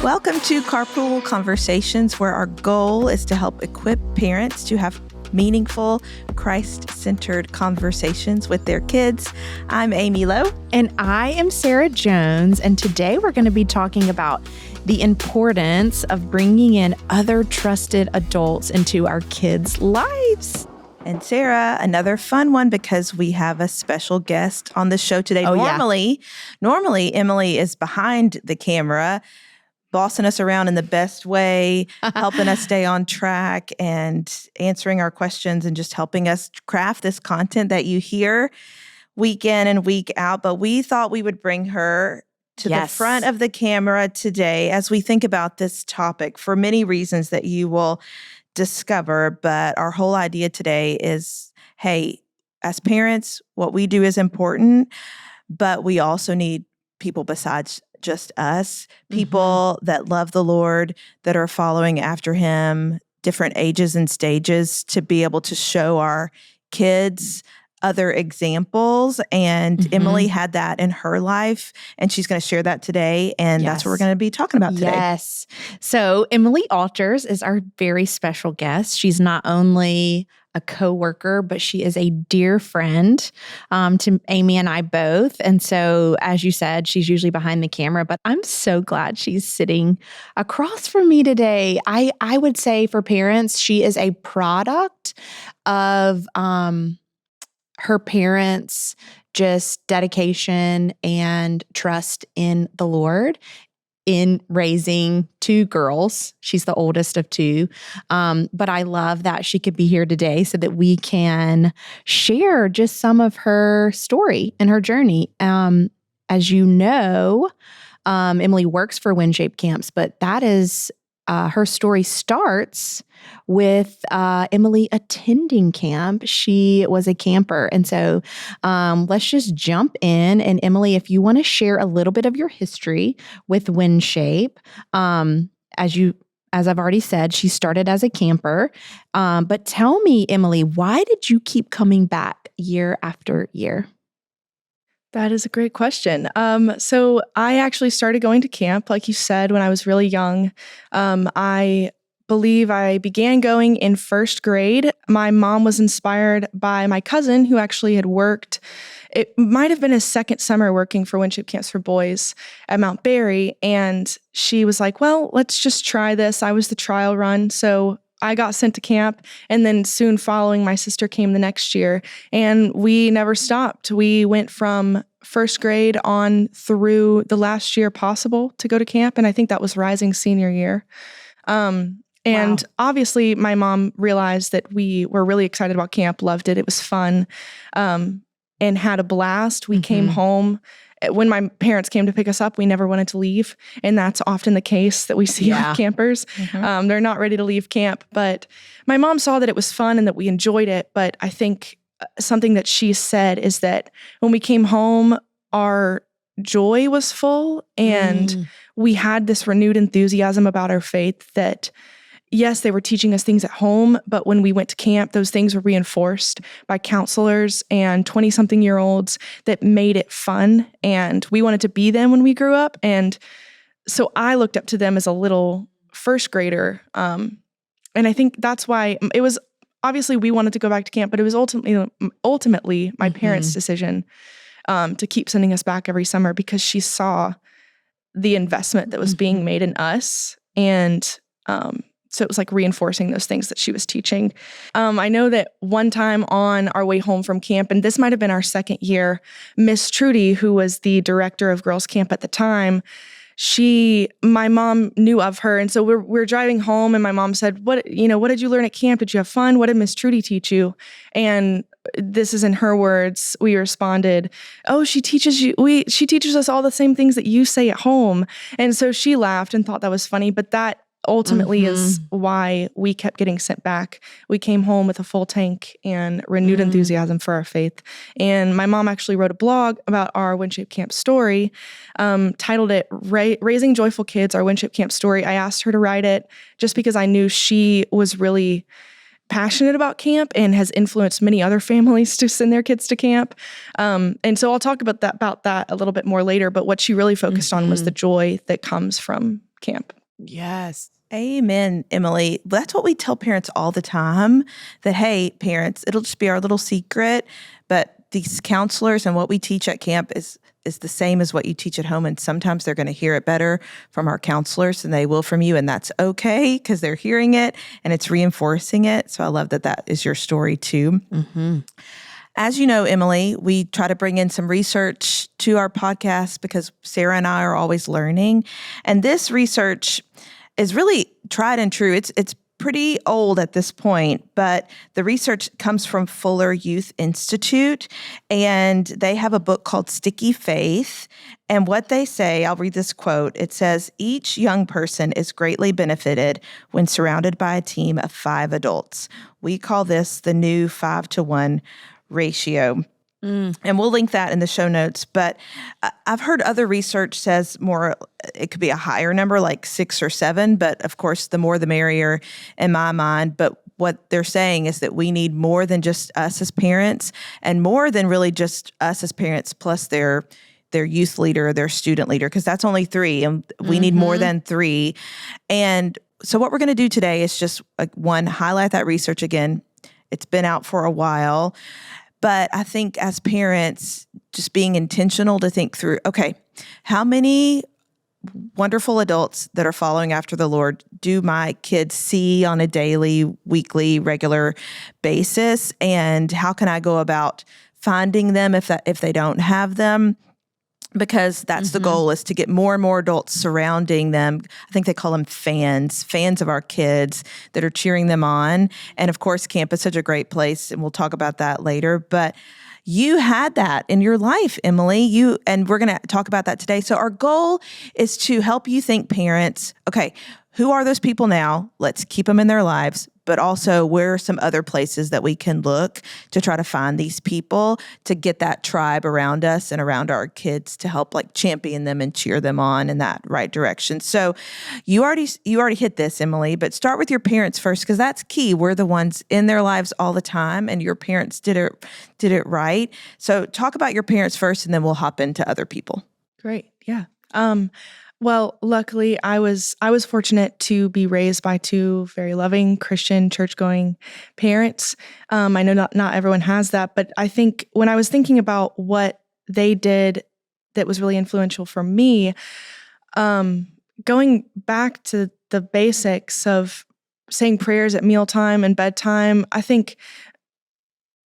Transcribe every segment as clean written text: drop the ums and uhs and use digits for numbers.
Welcome to Carpool Conversations, where our goal is to help equip parents to have meaningful, Christ-centered conversations with their kids. I'm Amy Lowe. And I am Sara Jones. And today we're going to be talking about the importance of bringing in other trusted adults into our kids' lives. And Sara, another fun one because we have a special guest on the show today. Normally, Emily is behind the camera, bossing us around in the best way, helping us stay on track and answering our questions and just helping us craft this content that you hear week in and week out. But we thought we would bring her to the front of the camera today as we think about this topic for many reasons that you will discover. But our whole idea today is, hey, as parents, what we do is important, but we also need people besides just us, people that love the Lord, that are following after him, different ages and stages, to be able to show our kids other examples. And Emily had that in her life, and she's going to share that today. And that's what we're going to be talking about today. Yes. So Emily Alters is our very special guest. She's not only a coworker, but she is a dear friend to Amy and I both. And so, as you said, she's usually behind the camera, but I'm so glad she's sitting across from me today. I would say for parents, she is a product of her parents' just dedication and trust in the Lord in raising two girls. She's the oldest of two. But I love that she could be here today so that we can share just some of her story and her journey. As you know, Emily works for WinShape Camps, but that is her story starts with Emily attending camp. She was a camper. And so let's just jump in. And Emily, if you want to share a little bit of your history with WinShape, as I've already said, she started as a camper. But tell me, Emily, why did you keep coming back year after year? That is a great question. So I actually started going to camp, like you said, when I was really young. I believe I began going in first grade. My mom was inspired by my cousin who actually had worked. It might have been his second summer working for WinShape Camps for Boys at Mount Berry. And she was like, well, let's just try this. I was the trial run. So I got sent to camp, and then soon following, my sister came the next year, and we never stopped. We went from first grade on through the last year possible to go to camp, and I think that was Rising senior year. And obviously, my mom realized that we were really excited about camp, loved it. It was fun, and had a blast. We came home. When my parents came to pick us up, we never wanted to leave. And that's often the case that we see with campers. They're not ready to leave camp. But my mom saw that it was fun and that we enjoyed it. But I think something that she said is that when we came home, our joy was full and we had this renewed enthusiasm about our faith that, yes, they were teaching us things at home, but when we went to camp, those things were reinforced by counselors and 20-something-year-olds that made it fun, and we wanted to be them when we grew up. And so I looked up to them as a little first grader, and I think that's why it was, obviously we wanted to go back to camp, but it was ultimately my parents' decision to keep sending us back every summer because she saw the investment that was being made in us, and so it was like reinforcing those things that she was teaching. I know that one time on our way home from camp, and this might have been our second year, Miss Trudy, who was the director of girls camp at the time, my mom knew of her. And so we're driving home, and my mom said, what did you learn at camp? Did you have fun? What did Miss Trudy teach you? And this is in her words. We responded, oh, she teaches us all the same things that you say at home. And so she laughed and thought that was funny, but that ultimately is why we kept getting sent back. We came home with a full tank and renewed enthusiasm for our faith. And my mom actually wrote a blog about our WinShape Camp story, titled it Raising Joyful Kids, Our WinShape Camp Story. I asked her to write it just because I knew she was really passionate about camp and has influenced many other families to send their kids to camp. And so I'll talk about that a little bit more later, but what she really focused on was the joy that comes from camp. Yes. Amen, Emily. That's what we tell parents all the time, that, hey, parents, it'll just be our little secret, but these counselors and what we teach at camp is the same as what you teach at home. And sometimes they're going to hear it better from our counselors than they will from you. And that's okay because they're hearing it and it's reinforcing it. So I love that that is your story too. Mm-hmm. As you know, Emily, we try to bring in some research to our podcast because Sara and I are always learning. And this research is really tried and true. It's pretty old at this point, but the research comes from Fuller Youth Institute, and they have a book called Sticky Faith. And what they say, I'll read this quote. It says, each young person is greatly benefited when surrounded by a team of 5 adults. We call this the new 5-to-1 ratio. And we'll link that in the show notes. But I've heard other research says more, it could be a higher number, like 6 or 7. But of course, the more the merrier in my mind. But what they're saying is that we need more than just us as parents, and more than really just us as parents plus their youth leader or their student leader, because that's only 3. And we need more than 3. And so what we're going to do today is just, one, highlight that research again. It's been out for a while. But I think as parents, just being intentional to think through, okay, how many wonderful adults that are following after the Lord do my kids see on a daily, weekly, regular basis? And how can I go about finding them if they don't have them? Because that's the goal, is to get more and more adults surrounding them. I think they call them fans of our kids that are cheering them on. And of course, camp is such a great place, and we'll talk about that later. But you had that in your life, Emily. And we're going to talk about that today. So our goal is to help you think, parents, okay, who are those people now? Let's keep them in their lives. But also, where are some other places that we can look to try to find these people, to get that tribe around us and around our kids, to help champion them and cheer them on in that right direction. So you already hit this, Emily, but start with your parents first, because that's key. We're the ones in their lives all the time, and your parents did it right. So talk about your parents first, and then we'll hop into other people. Great. Yeah. Well, luckily, I was fortunate to be raised by 2 very loving Christian church-going parents. I know not everyone has that, but I think when I was thinking about what they did that was really influential for me, going back to the basics of saying prayers at mealtime and bedtime, I think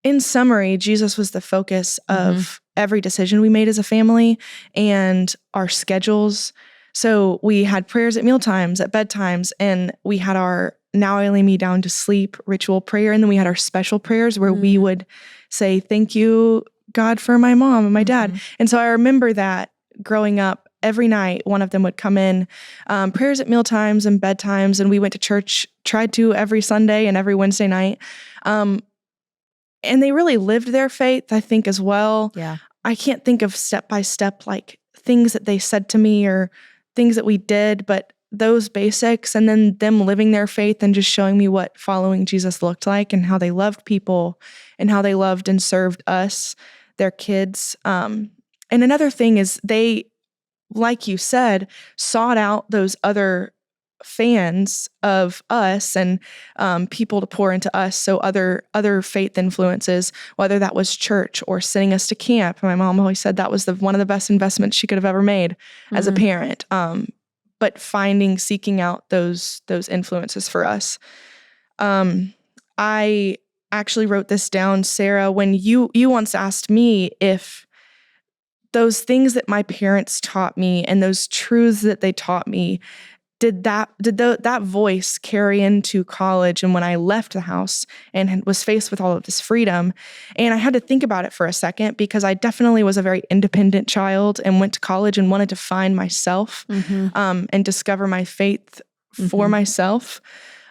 in summary, Jesus was the focus of every decision we made as a family and our schedules. So we had prayers at mealtimes, at bedtimes, and we had our now I lay me down to sleep ritual prayer. And then we had our special prayers where we would say, thank you, God, for my mom and my dad. And so I remember that growing up, every night, one of them would come in, prayers at mealtimes and bedtimes. And we went to church, tried to every Sunday and every Wednesday night. And they really lived their faith, I think, as well. Yeah. I can't think of step by step, things that they said to me or things that we did, but those basics, and then them living their faith and just showing me what following Jesus looked like and how they loved people and how they loved and served us, their kids. And another thing is they, like you said, sought out those other fans of us and people to pour into us. So other faith influences, whether that was church or sending us to camp. My mom always said that was one of the best investments she could have ever made as a parent. But seeking out those influences for us. I actually wrote this down, Sara, when you once asked me if those things that my parents taught me and those truths that they taught me, did that voice carry into college and when I left the house and was faced with all of this freedom? And I had to think about it for a second, because I definitely was a very independent child and went to college and wanted to find myself and discover my faith for myself.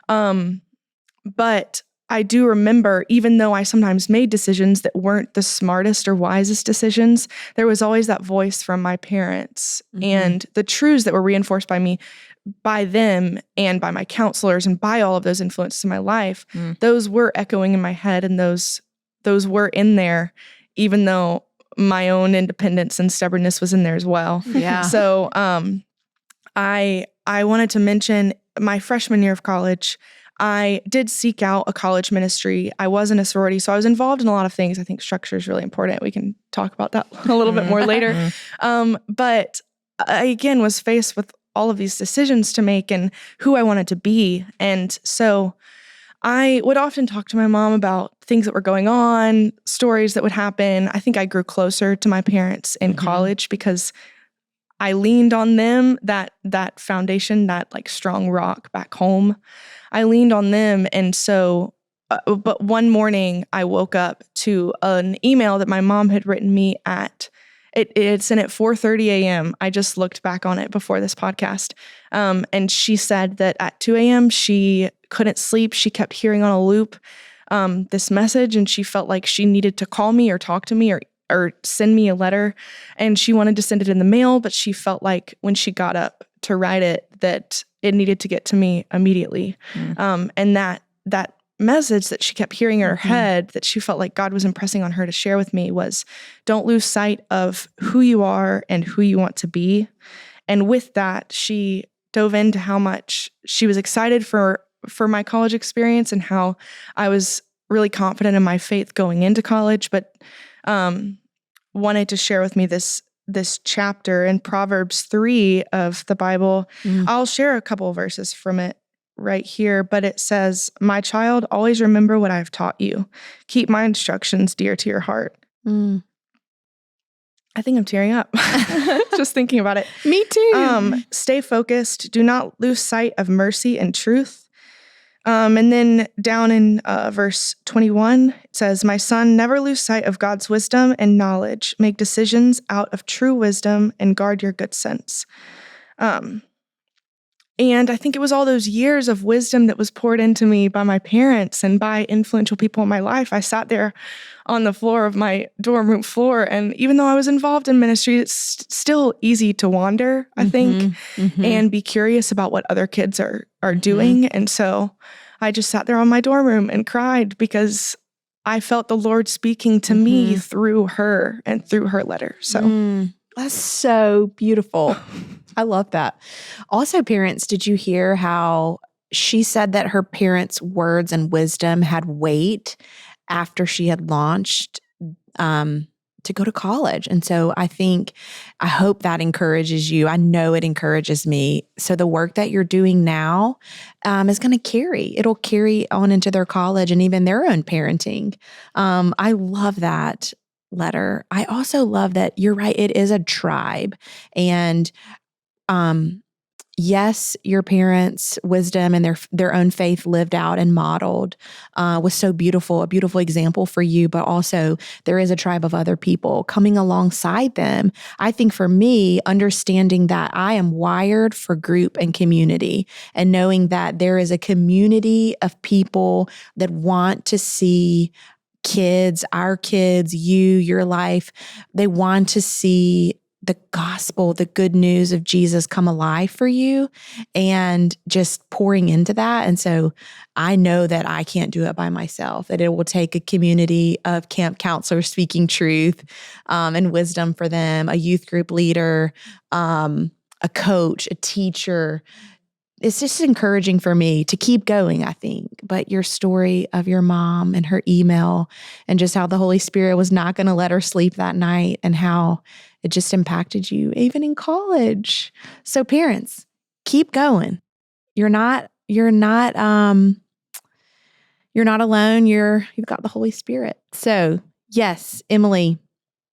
But I do remember, even though I sometimes made decisions that weren't the smartest or wisest decisions, there was always that voice from my parents and the truths that were reinforced by them and by my counselors and by all of those influences in my life. Those were echoing in my head, and those were in there, even though my own independence and stubbornness was in there as well. Yeah. So I I wanted to mention my freshman year of college, I did seek out a college ministry. I was in a sorority, so I was involved in a lot of things. I think structure is really important. We can talk about that a little bit more later. But I, again, was faced with all of these decisions to make and who I wanted to be. And so I would often talk to my mom about things that were going on, stories that would happen. I think I grew closer to my parents in college because I leaned on them, that foundation, that like strong rock back home. I leaned on them. And so, but one morning I woke up to an email that my mom had written me it's in at 4:30 a.m. I just looked back on it before this podcast. And she said that at 2 a.m. she couldn't sleep. She kept hearing on a loop this message, and she felt like she needed to call me or talk to me or send me a letter. And she wanted to send it in the mail, but she felt like when she got up to write it, that it needed to get to me immediately. And that message that she kept hearing in her head that she felt like God was impressing on her to share with me was, don't lose sight of who you are and who you want to be. And with that, she dove into how much she was excited for my college experience and how I was really confident in my faith going into college, but wanted to share with me this chapter in Proverbs 3 of the Bible. I'll share a couple of verses from it right here, but it says, "My child, always remember what I've taught you. Keep my instructions dear to your heart." I think I'm tearing up just thinking about it. Me too. Stay focused. Do not lose sight of mercy and truth. And then down in verse 21, it says, "My son, never lose sight of God's wisdom and knowledge. Make decisions out of true wisdom and guard your good sense." And I think it was all those years of wisdom that was poured into me by my parents and by influential people in my life. I sat there on the floor of my dorm room floor, and even though I was involved in ministry, it's still easy to wander, I think, and be curious about what other kids are doing. And so I just sat there on my dorm room and cried because I felt the Lord speaking to me through her and through her letter. So that's so beautiful. I love that. Also, parents, did you hear how she said that her parents' words and wisdom had weight after she had launched to go to college? And so I hope that encourages you. I know it encourages me. So the work that you're doing now is going to it'll carry on into their college and even their own parenting. I love that letter. I also love that you're right. It is a tribe. And yes, your parents' wisdom and their own faith lived out and modeled was so beautiful, a beautiful example for you, but also there is a tribe of other people coming alongside them. I think for me, understanding that I am wired for group and community and knowing that there is a community of people that want to see kids, our kids, your life, they want to see the gospel, the good news of Jesus come alive for you and just pouring into that. And so I know that I can't do it by myself, that it will take a community of camp counselors speaking truth and wisdom for them, a youth group leader, a coach, a teacher. It's just encouraging for me to keep going, I think. But your story of your mom and her email and just how the Holy Spirit was not going to let her sleep that night and how it just impacted you even in college. So parents, keep going. You're not alone. You've got the Holy Spirit. So yes, Emily,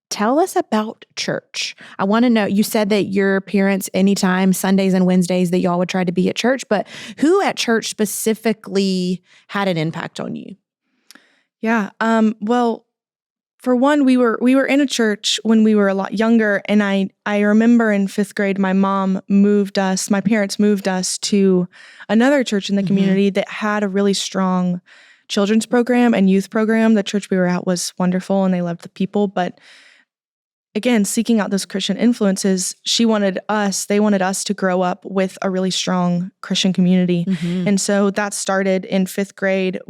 tell us about church. I want to know, you said that your parents, anytime, Sundays and Wednesdays, that y'all would try to be at church, but who at church specifically had an impact on you? Yeah. Well, for one, we were in a church when we were a lot younger, and I remember in 5th grade, my parents moved us to another church in the community that had a really strong children's program and youth program. The church we were at was wonderful, and they loved the people, but again, seeking out those Christian influences, they wanted us to grow up with a really strong Christian community. And so that started in 5th grade.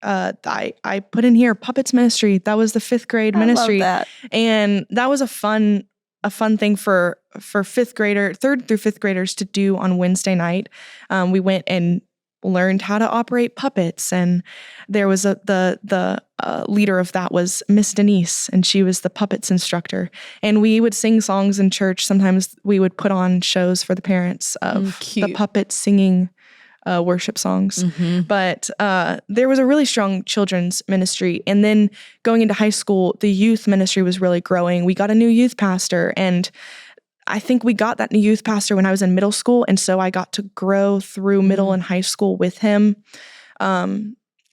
I put in here puppets ministry. That was the 5th grade ministry. I love that. And that was a fun a fun thing for third through fifth graders to do on Wednesday night. We went and learned how to operate puppets, and there was the leader of that was Miss Denise, and she was the puppets instructor. And we would sing songs in church. Sometimes we would put on shows for the parents of the puppets singing worship songs. But there was a really strong children's ministry. And then going into high school, the youth ministry was really growing. We got a new youth pastor, and I think we got that new youth pastor when I was in middle school. And so I got to grow through middle and high school with him.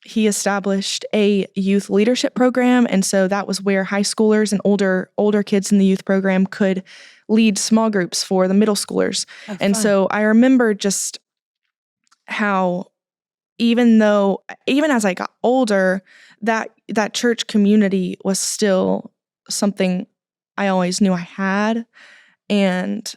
He established a youth leadership program. And so that was where high schoolers and older kids in the youth program could lead small groups for the middle schoolers. So I remember just how even as I got older, that church community was still something I always knew I had, and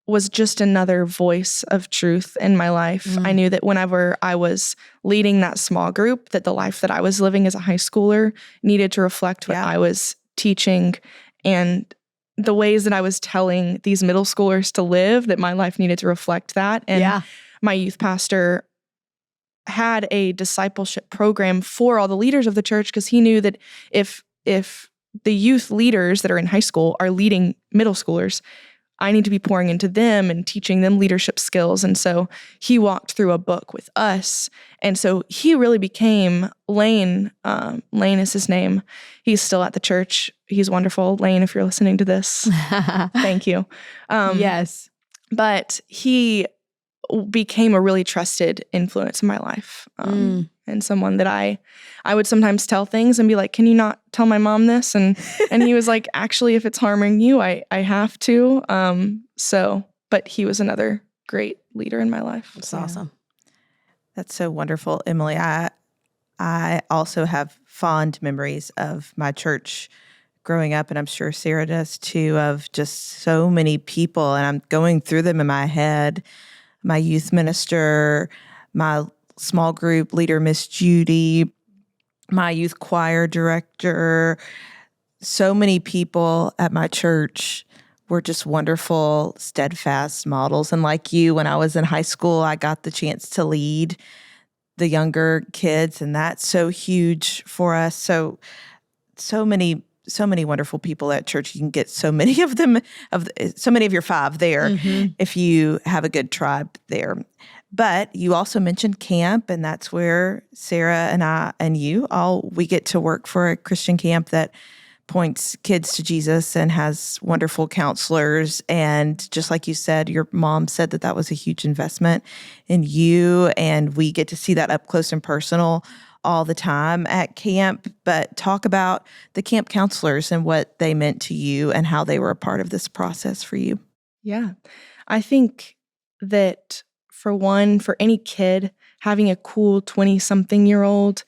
was just another voice of truth in my life. I knew that whenever I was leading that small group, that the life that I was living as a high schooler needed to reflect what I was teaching, and the ways that I was telling these middle schoolers to live, that my life needed to reflect that. And my youth pastor had a discipleship program for all the leaders of the church, because he knew that if the youth leaders that are in high school are leading middle schoolers, I need to be pouring into them and teaching them leadership skills. And so he walked through a book with us. And so he really became Lane. Lane is his name. He's still at the church. He's wonderful. Lane, if you're listening to this, thank you. Yes. But he became a really trusted influence in my life, and someone that I would sometimes tell things and be like, can you not tell my mom this? And he was like, actually, if it's harming you, I have to. But he was another great leader in my life. That's awesome. That's so wonderful, Emily. I also have fond memories of my church growing up, and I'm sure Sara does too, of just so many people, and I'm going through them in my head. My youth minister, my small group leader, Miss Judy, my youth choir director. So many people at my church were just wonderful, steadfast models. And like you, when I was in high school, I got the chance to lead the younger kids, and that's so huge for us. So many wonderful people at church. You can get so many of them, so many of your five there, if you have a good tribe there. But you also mentioned camp, and that's where Sara and I and you we get to work for a Christian camp that points kids to Jesus and has wonderful counselors. And just like you said, your mom said that was a huge investment in you, and we get to see that up close and personal all the time at camp. But talk about the camp counselors and what they meant to you and how they were a part of this process for you. Yeah. I think that for any kid, having a cool 20-something-year-old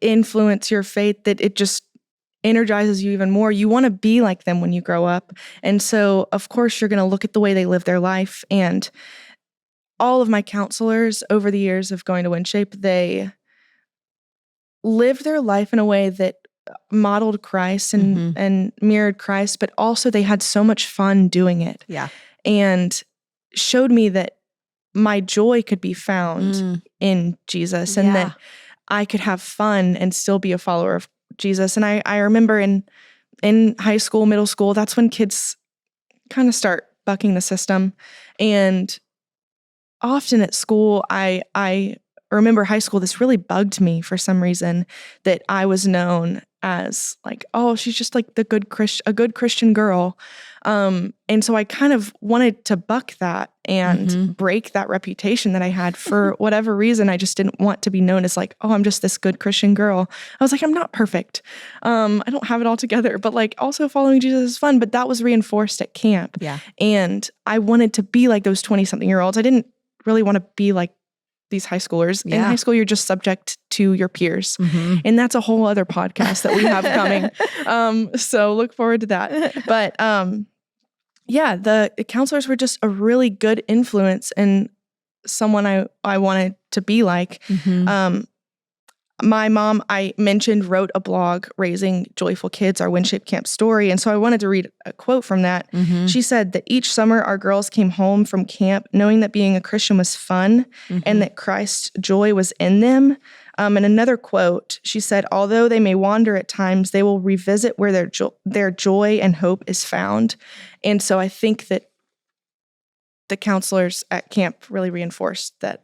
influence your faith, that it just energizes you even more. You want to be like them when you grow up. And so, of course, you're going to look at the way they live their life. And all of my counselors over the years of going to WinShape, they lived their life in a way that modeled Christ and mirrored Christ, but also they had so much fun doing it. Yeah. And showed me that my joy could be found in Jesus, and that I could have fun and still be a follower of Jesus. And I remember in high school, middle school, that's when kids kind of start bucking the system. And often at school, I remember high school, this really bugged me for some reason, that I was known as like, oh, she's just like a good Christian girl. And so I kind of wanted to buck that and break that reputation that I had. For whatever reason, I just didn't want to be known as like, oh, I'm just this good Christian girl. I was like, I'm not perfect. I don't have it all together, but like also following Jesus is fun. But that was reinforced at camp. Yeah. And I wanted to be like those 20-something-year-olds. I didn't really want to be like these high schoolers. In high school, you're just subject to your peers. And that's a whole other podcast that we have coming. So look forward to that. But the counselors were just a really good influence and someone I wanted to be like. My mom, I mentioned, wrote a blog, Raising Joyful Kids, our WinShape Camp story. And so I wanted to read a quote from that. She said that each summer our girls came home from camp knowing that being a Christian was fun and that Christ's joy was in them. And another quote, she said, although they may wander at times, they will revisit where their joy and hope is found. And so I think that the counselors at camp really reinforced that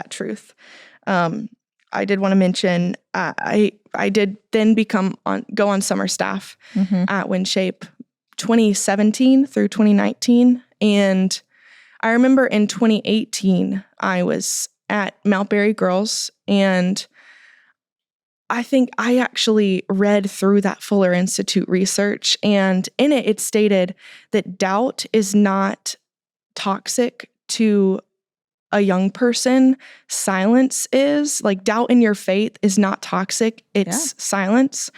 truth. I did want to mention I did then go on summer staff at WinShape 2017 through 2019. And I remember in 2018, I was at Mount Berry Girls, and I think I actually read through that Fuller Institute research, and in it stated that doubt is not toxic to a young person. Silence is. Like, doubt in your faith is not toxic. It's silence.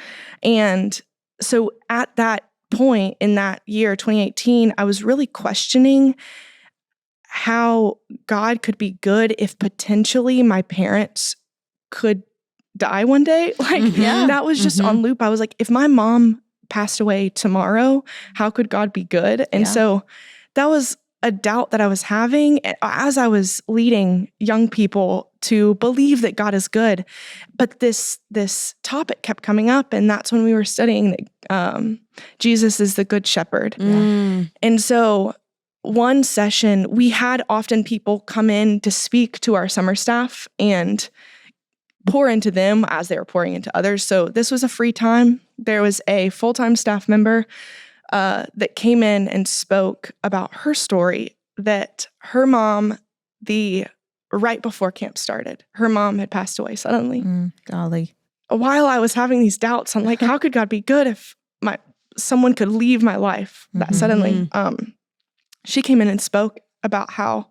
And so at that point in that year, 2018, I was really questioning how God could be good if potentially my parents could die one day. Like, that was just on loop. I was like, if my mom passed away tomorrow, how could God be good? And so that was a doubt that I was having as I was leading young people to believe that God is good. But this topic kept coming up, and that's when we were studying that Jesus is the good shepherd. And so one session, we had often people come in to speak to our summer staff and pour into them as they were pouring into others. So this was a free time. There was a full-time staff member that came in and spoke about her story, that her mom, right before camp started, her mom had passed away suddenly. Golly. While I was having these doubts, I'm like, how could God be good if someone could leave my life that suddenly? She came in and spoke about how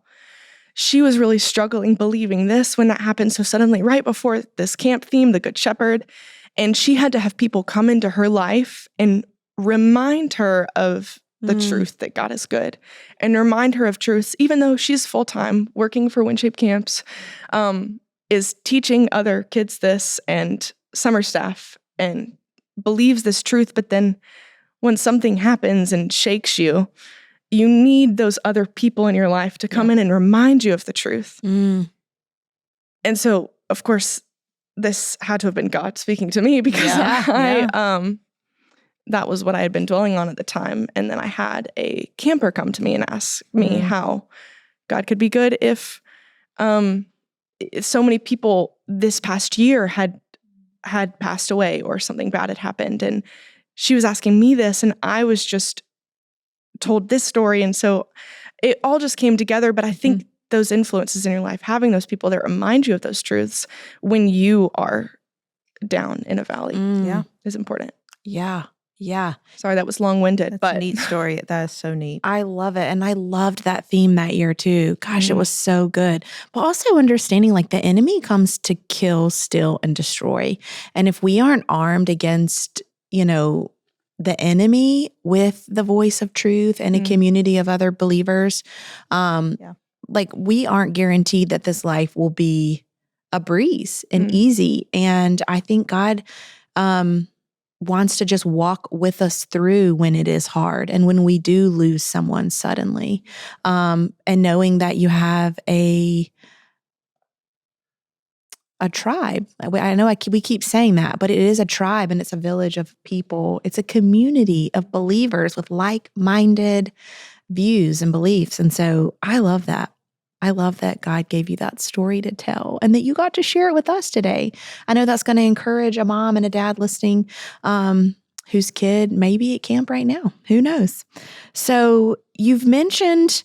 she was really struggling believing this when that happened so suddenly, right before this camp theme, the Good Shepherd. And she had to have people come into her life and remind her of the truth that God is good, and remind her of truths, even though she's full-time working for WinShape Camps, is teaching other kids this and summer staff, and believes this truth. But then when something happens and shakes you, you need those other people in your life to come in and remind you of the truth. And so, of course, this had to have been God speaking to me, because that was what I had been dwelling on at the time. And then I had a camper come to me and ask me how God could be good if so many people this past year had passed away or something bad had happened. And she was asking me this, and I was just told this story. And so it all just came together. But I think those influences in your life, having those people that remind you of those truths when you are down in a valley, is important. Yeah. Sorry, that was long-winded. That's a neat story. That is so neat. I love it. And I loved that theme that year too. Gosh, it was so good. But also understanding, like, the enemy comes to kill, steal, and destroy. And if we aren't armed against, the enemy with the voice of truth and a community of other believers, like, we aren't guaranteed that this life will be a breeze and easy. And I think God wants to just walk with us through when it is hard and when we do lose someone suddenly. And knowing that you have a tribe. I know we keep saying that, but it is a tribe, and it's a village of people. It's a community of believers with like-minded views and beliefs. And so I love that. I love that God gave you that story to tell, and that you got to share it with us today. I know that's going to encourage a mom and a dad listening whose kid may be at camp right now. Who knows? So you've mentioned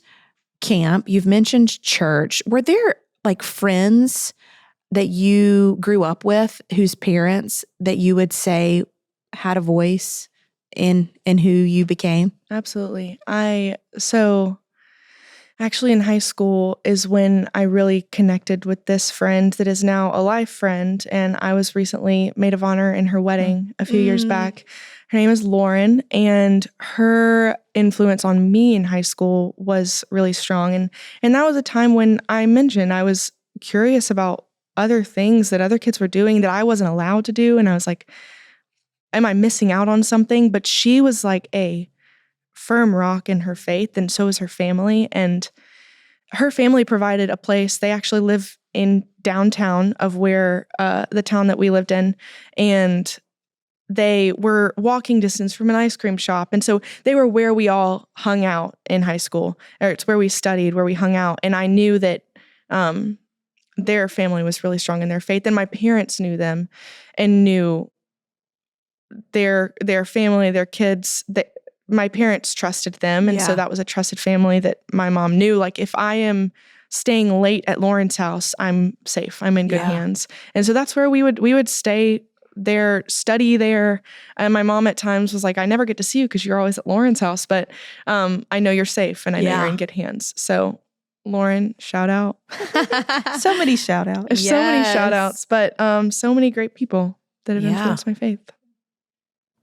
camp, you've mentioned church. Were there like friends that you grew up with whose parents that you would say had a voice in who you became? Absolutely. Actually, in high school is when I really connected with this friend that is now a life friend, and I was recently maid of honor in her wedding a few years back. Her name is Lauren, and her influence on me in high school was really strong. And that was a time when I mentioned I was curious about other things that other kids were doing that I wasn't allowed to do. And I was like, am I missing out on something? But she was like a firm rock in her faith, and so was her family. And her family provided a place. They actually live in downtown of where the town that we lived in, and they were walking distance from an ice cream shop. And so they were where we all hung out in high school, or it's where we studied, where we hung out. And I knew that their family was really strong in their faith, and my parents knew them and knew their family, their kids. My parents trusted them, and so that was a trusted family that my mom knew. Like, if I am staying late at Lauren's house, I'm safe. I'm in good hands. And so that's where we would stay there, study there. And my mom at times was like, I never get to see you because you're always at Lauren's house, but I know you're safe and I know you're in good hands. So Lauren, shout out. So many shout outs. There's so many shout outs, but so many great people that have influenced my faith.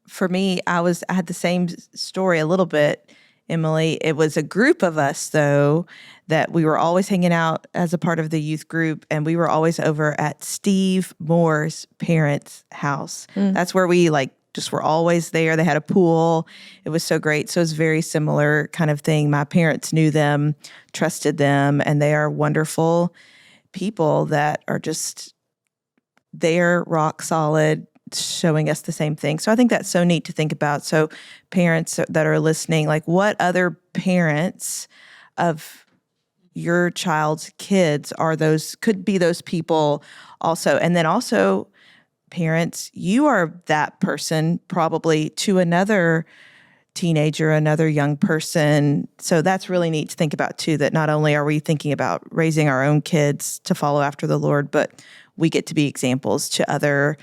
For me, I had the same story a little bit, Emily. It was a group of us, though, that we were always hanging out as a part of the youth group, and we were always over at Steve Moore's parents' house. That's where we just were always there. They had a pool. It was so great. So it was a very similar kind of thing. My parents knew them, trusted them, and they are wonderful people that are just there, rock solid, showing us the same thing. So I think that's so neat to think about. So parents that are listening, like, what other parents of your child's kids could be those people also. And then also parents, you are that person probably to another teenager, another young person. So that's really neat to think about too, that not only are we thinking about raising our own kids to follow after the Lord, but we get to be examples to other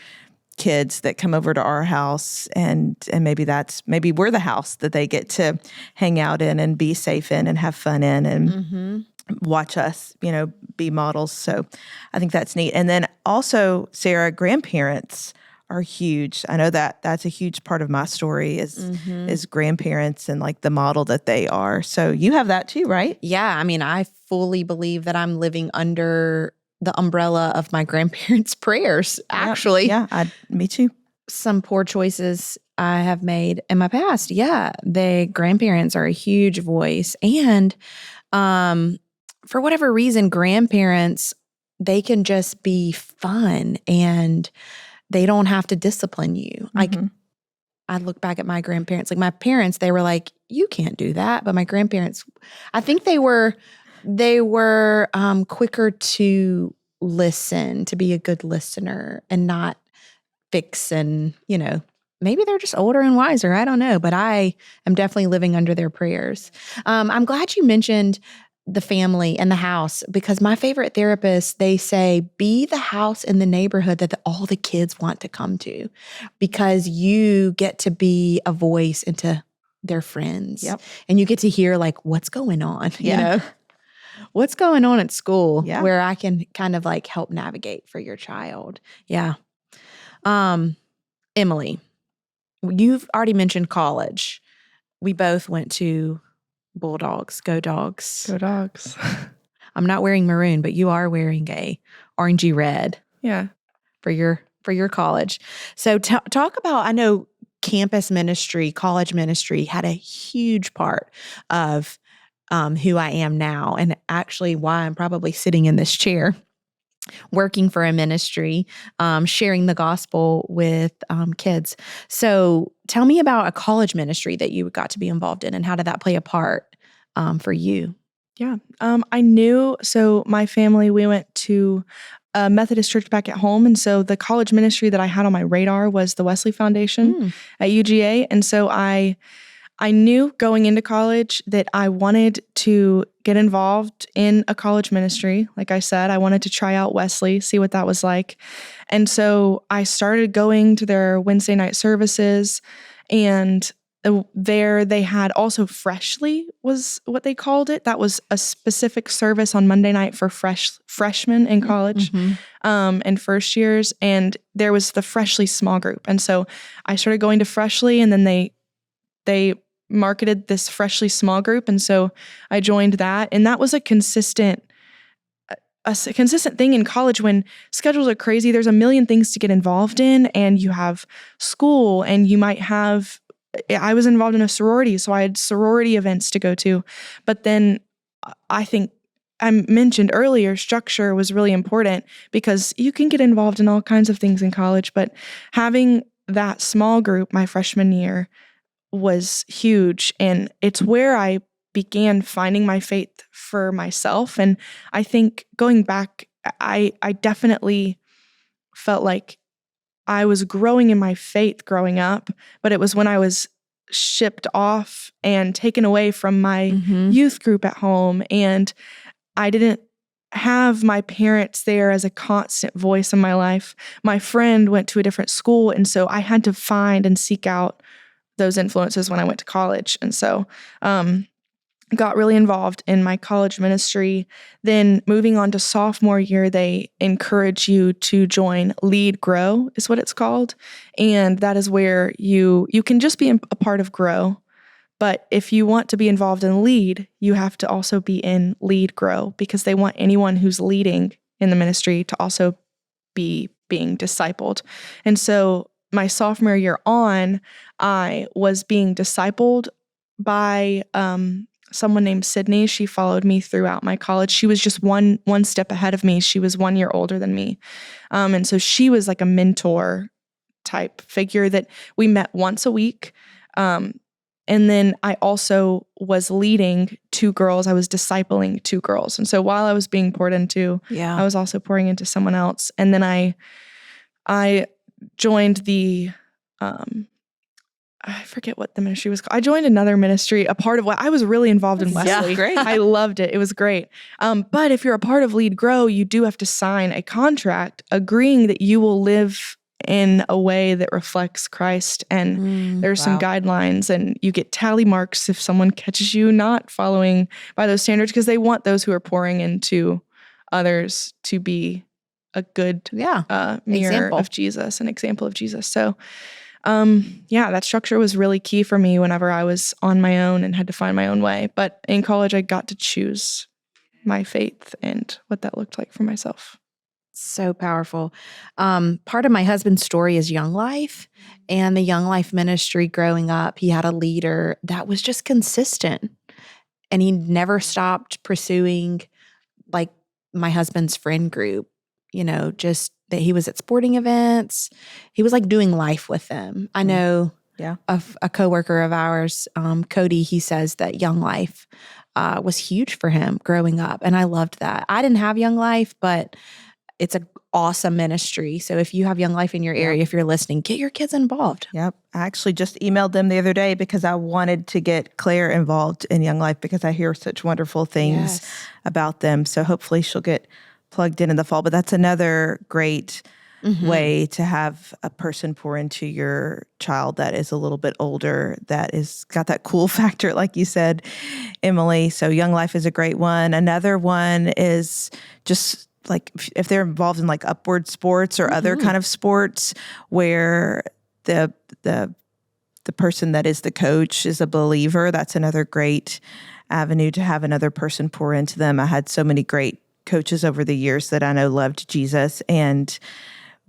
kids that come over to our house, and maybe we're the house that they get to hang out in and be safe in and have fun in and watch us, be models. So I think that's neat. And then also, Sara, grandparents are huge. I know that that's a huge part of my story is grandparents and like the model that they are. So you have that too, right? Yeah. I mean, I fully believe that I'm living under the umbrella of my grandparents' prayers, actually. Yeah, me too. Some poor choices I have made in my past. Yeah, the grandparents are a huge voice. And for whatever reason, grandparents, they can just be fun and they don't have to discipline you. Like, I look back at my grandparents, like my parents, they were like, you can't do that. But my grandparents, I think they were quicker to listen, to be a good listener and not fix and, maybe they're just older and wiser. I don't know, but I am definitely living under their prayers. I'm glad you mentioned the family and the house, because my favorite therapists, they say, be the house in the neighborhood that all the kids want to come to, because you get to be a voice into their friends. Yep. And you get to hear like what's going on, what's going on at school, where I can kind of like help navigate for your child. Yeah. Emily, you've already mentioned college. We both went to Bulldogs. Go Dogs. Go Dogs. I'm not wearing maroon, but you are wearing a orangey red. Yeah. For your college. So talk about, I know campus ministry, college ministry had a huge part of who I am now, and actually why I'm probably sitting in this chair, working for a ministry, sharing the gospel with kids. So tell me about a college ministry that you got to be involved in, and how did that play a part for you? Yeah. I knew, so my family, we went to a Methodist church back at home. And so the college ministry that I had on my radar was the Wesley Foundation at UGA. And so I knew going into college that I wanted to get involved in a college ministry. Like I said, I wanted to try out Wesley, see what that was like. And so I started going to their Wednesday night services, and there they had also Freshly was what they called it. That was a specific service on Monday night for freshmen in college and first years. And there was the Freshly small group. And so I started going to Freshly, and then they marketed this Freshly small group. And so I joined that. And that was a consistent consistent thing in college when schedules are crazy. There's a million things to get involved in, and you have school, and you might have, I was involved in a sorority, so I had sorority events to go to. But then I think I mentioned earlier, structure was really important because you can get involved in all kinds of things in college, but having that small group my freshman year was huge. And it's where I began finding my faith for myself. And I think going back, I definitely felt like I was growing in my faith growing up, but it was when I was shipped off and taken away from my youth group at home, and I didn't have my parents there as a constant voice in my life. My friend went to a different school, and so I had to find and seek out those influences when I went to college. And so got really involved in my college ministry. Then moving on to sophomore year, they encourage you to join Lead Grow is what it's called. And that is where you can just be a part of Grow. But if you want to be involved in Lead, you have to also be in Lead Grow, because they want anyone who's leading in the ministry to also be being discipled. And so my sophomore year on, I was being discipled by someone named Sydney. She followed me throughout my college. She was just one step ahead of me. She was 1 year older than me. And so she was like a mentor type figure that we met once a week. And then I also was leading 2 girls. I was discipling 2 girls. And so while I was being poured into, I was also pouring into someone else. And then I joined the I forget what the ministry was called. I joined another ministry, a part of what I was really involved in Wesley. Yeah, great. I loved it. It was great. But if you're a part of Lead Grow, you do have to sign a contract agreeing that you will live in a way that reflects Christ. And there's some guidelines, and you get tally marks if someone catches you not following by those standards, because they want those who are pouring into others to be a good mirror of Jesus, an example of Jesus. So that structure was really key for me whenever I was on my own and had to find my own way. But in college, I got to choose my faith and what that looked like for myself. So powerful. Part of my husband's story is Young Life, and the Young Life ministry growing up, he had a leader that was just consistent, and he never stopped pursuing like my husband's friend group, just that he was at sporting events. He was like doing life with them. I know a coworker of ours, Cody, he says that Young Life was huge for him growing up. And I loved that. I didn't have Young Life, but it's an awesome ministry. So if you have Young Life in your area, if you're listening, get your kids involved. Yep. I actually just emailed them the other day because I wanted to get Claire involved in Young Life because I hear such wonderful things about them. So hopefully she'll get plugged in the fall. But that's another great way to have a person pour into your child that is a little bit older, that is got that cool factor, like you said, Emily. So Young Life is a great one. Another one is just like if they're involved in like upward sports or other kind of sports where the person that is the coach is a believer. That's another great avenue to have another person pour into them. I had so many great coaches over the years that I know loved Jesus and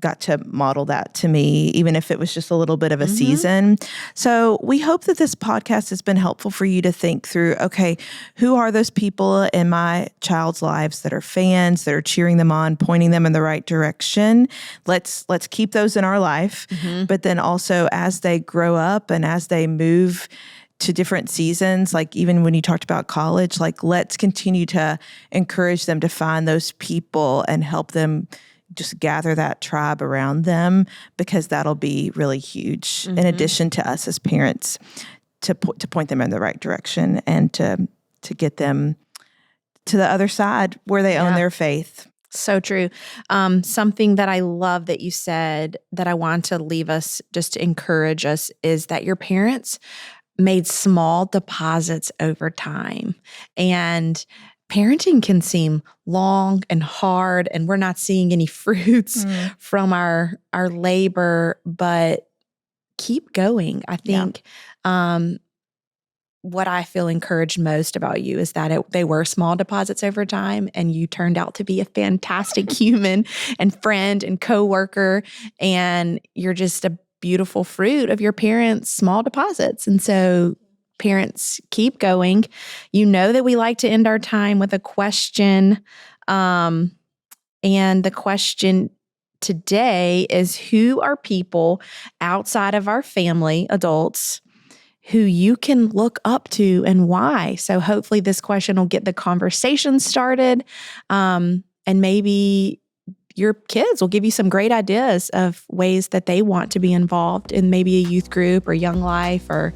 got to model that to me, even if it was just a little bit of a season. So we hope that this podcast has been helpful for you to think through, okay, who are those people in my child's lives that are fans, that are cheering them on, pointing them in the right direction? Let's keep those in our life. But then also as they grow up and as they move to different seasons, like even when you talked about college, like let's continue to encourage them to find those people and help them just gather that tribe around them, because that'll be really huge in addition to us as parents to point them in the right direction and to get them to the other side where they own their faith. So true. Something that I love that you said that I want to leave us just to encourage us is that your parents made small deposits over time. And parenting can seem long and hard, and we're not seeing any fruits from our labor, but keep going. I think what I feel encouraged most about you is that they were small deposits over time, and you turned out to be a fantastic human and friend and coworker, and you're just a beautiful fruit of your parents' small deposits. And so parents, keep going. You know that we like to end our time with a question. And the question today is, who are people outside of our family, adults, who you can look up to and why? So hopefully this question will get the conversation started. And maybe your kids will give you some great ideas of ways that they want to be involved in maybe a youth group or Young Life, or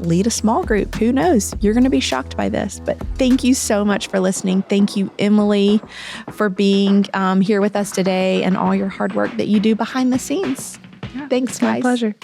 lead a small group. Who knows? You're going to be shocked by this. But thank you so much for listening. Thank you, Emily, for being here with us today and all your hard work that you do behind the scenes. Yeah, Thanks, my guys. pleasure.